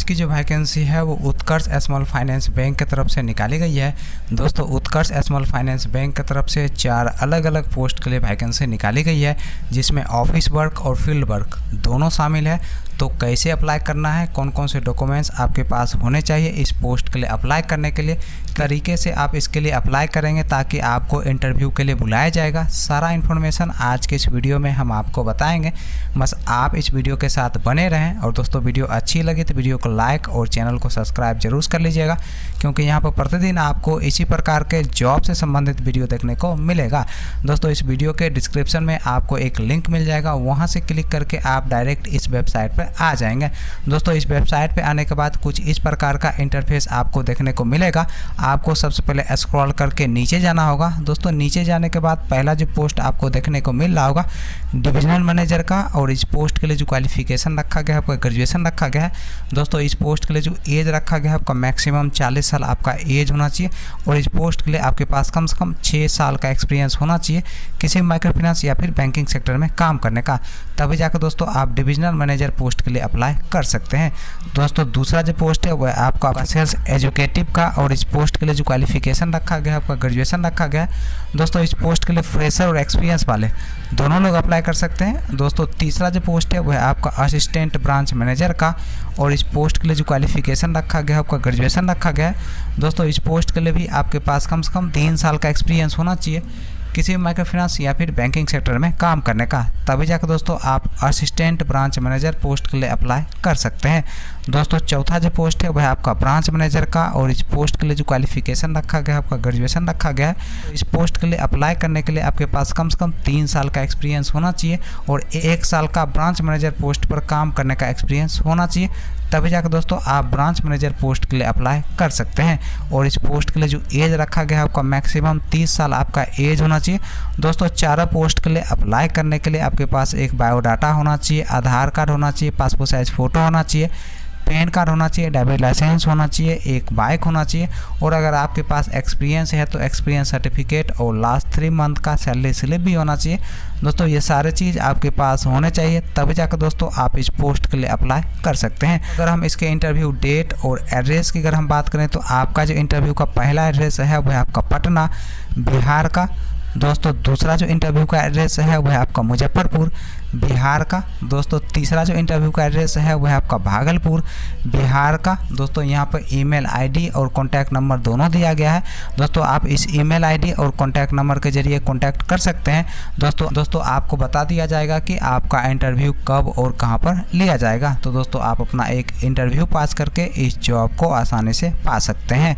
की जो वैकेंसी है वो उत्कर्ष स्मॉल फाइनेंस बैंक की तरफ से निकाली गई है। दोस्तों उत्कर्ष स्मॉल फाइनेंस बैंक की तरफ से 4 अलग अलग पोस्ट के लिए वैकेंसी निकाली गई है, जिसमें ऑफिस वर्क और फील्ड वर्क दोनों शामिल है। तो कैसे अप्लाई करना है, कौन कौन से डॉक्यूमेंट्स आपके पास होने चाहिए इस पोस्ट के लिए अप्लाई करने के लिए, तरीके से आप इसके लिए अप्लाई करेंगे ताकि आपको इंटरव्यू के लिए बुलाया जाएगा, सारा इन्फॉर्मेशन आज के इस वीडियो में हम आपको बताएंगे। बस आप इस वीडियो के साथ बने रहें। और दोस्तों वीडियो अच्छी लगी तो वीडियो को लाइक और चैनल को सब्सक्राइब जरूर कर लीजिएगा, क्योंकि यहाँ पर प्रतिदिन आपको इसी प्रकार के जॉब से संबंधित वीडियो देखने को मिलेगा। दोस्तों इस वीडियो के डिस्क्रिप्शन में आपको एक लिंक मिल जाएगा, वहाँ से क्लिक करके आप डायरेक्ट इस वेबसाइट पर आ जाएंगे। दोस्तों इस वेबसाइट पे आने के बाद कुछ इस प्रकार का इंटरफेस आपको देखने को मिलेगा। आपको सबसे पहले स्क्रॉल करके नीचे जाना होगा। दोस्तों नीचे जाने के बाद पहला जो पोस्ट आपको देखने को मिल रहा होगा डिविजनल मैनेजर का, और इस पोस्ट के लिए जो क्वालिफिकेशन रखा गया है आपका ग्रेजुएशन रखा गया है। दोस्तों इस पोस्ट के लिए जो एज रखा गया है आपका मैक्सिमम 40 साल आपका एज होना चाहिए, और इस पोस्ट के लिए आपके पास कम से कम 6 साल का एक्सपीरियंस होना चाहिए किसी माइक्रो फाइनेंस या फिर बैंकिंग सेक्टर में काम करने का, तभी जाकर दोस्तों आप डिविजनल मैनेजर पोस्ट के लिए अप्लाई कर सकते हैं। दोस्तों दूसरा जो पोस्ट है वह आपका सेल्स एजुकेटिव का, और इस पोस्ट के लिए जो क्वालिफिकेशन रखा गया है आपका ग्रेजुएशन रखा गया है। दोस्तों इस पोस्ट के लिए फ्रेशर और एक्सपीरियंस वाले दोनों लोग अप्लाई कर सकते हैं। दोस्तों तीसरा जो पोस्ट है वह आपका असिस्टेंट ब्रांच मैनेजर का, और इस पोस्ट के लिए जो क्वालिफिकेशन रखा गया है आपका ग्रेजुएशन रखा गया है। दोस्तों इस पोस्ट के लिए भी आपके पास कम से कम 3 साल का एक्सपीरियंस होना चाहिए किसी माइक्रो फाइनेंस या फिर बैंकिंग सेक्टर में काम करने का, तभी जाकर दोस्तों आप असिस्टेंट ब्रांच मैनेजर पोस्ट के लिए अप्लाई कर सकते हैं। दोस्तों चौथा जो पोस्ट है वह आपका ब्रांच मैनेजर का, और इस पोस्ट के लिए जो क्वालिफिकेशन रखा गया है आपका ग्रेजुएशन रखा गया है। तो इस पोस्ट के लिए अप्लाई करने के लिए आपके पास कम से कम 3 साल का एक्सपीरियंस होना चाहिए, और 1 साल का ब्रांच मैनेजर पोस्ट पर काम करने का एक्सपीरियंस होना चाहिए, तभी जाकर दोस्तों आप ब्रांच मैनेजर पोस्ट के लिए अप्लाई कर सकते हैं। और इस पोस्ट के लिए जो एज रखा गया है आपका मैक्सिमम 30 साल आपका एज होना चाहिए। दोस्तों चारों पोस्ट के लिए अप्लाई करने के लिए आपके पास एक बायोडाटा होना चाहिए, आधार कार्ड होना चाहिए, पासपोर्ट साइज फ़ोटो होना चाहिए, पैन कार्ड होना चाहिए, ड्राइविंग लाइसेंस होना चाहिए, एक बाइक होना चाहिए, और अगर आपके पास एक्सपीरियंस है तो एक्सपीरियंस सर्टिफिकेट और लास्ट 3 मंथ का सैलरी स्लिप भी होना चाहिए। दोस्तों ये सारे चीज़ आपके पास होने चाहिए, तभी जाकर दोस्तों आप इस पोस्ट के लिए अप्लाई कर सकते हैं। अगर हम इसके इंटरव्यू डेट और एड्रेस की अगर हम बात करें तो आपका जो इंटरव्यू का पहला एड्रेस है वह आपका पटना बिहार का। दोस्तों दूसरा जो इंटरव्यू का एड्रेस है वह आपका मुजफ्फरपुर बिहार का। दोस्तों तीसरा जो इंटरव्यू का एड्रेस है वह आपका भागलपुर बिहार का। दोस्तों यहाँ पर ईमेल आईडी और कॉन्टैक्ट नंबर दोनों दिया गया है। दोस्तों आप इस ईमेल आईडी और कॉन्टैक्ट नंबर के जरिए कॉन्टैक्ट कर सकते हैं। दोस्तों आपको बता दिया जाएगा कि आपका इंटरव्यू कब और कहाँ पर लिया जाएगा। तो दोस्तों आप अपना एक इंटरव्यू पास करके इस जॉब को आसानी से पा सकते हैं।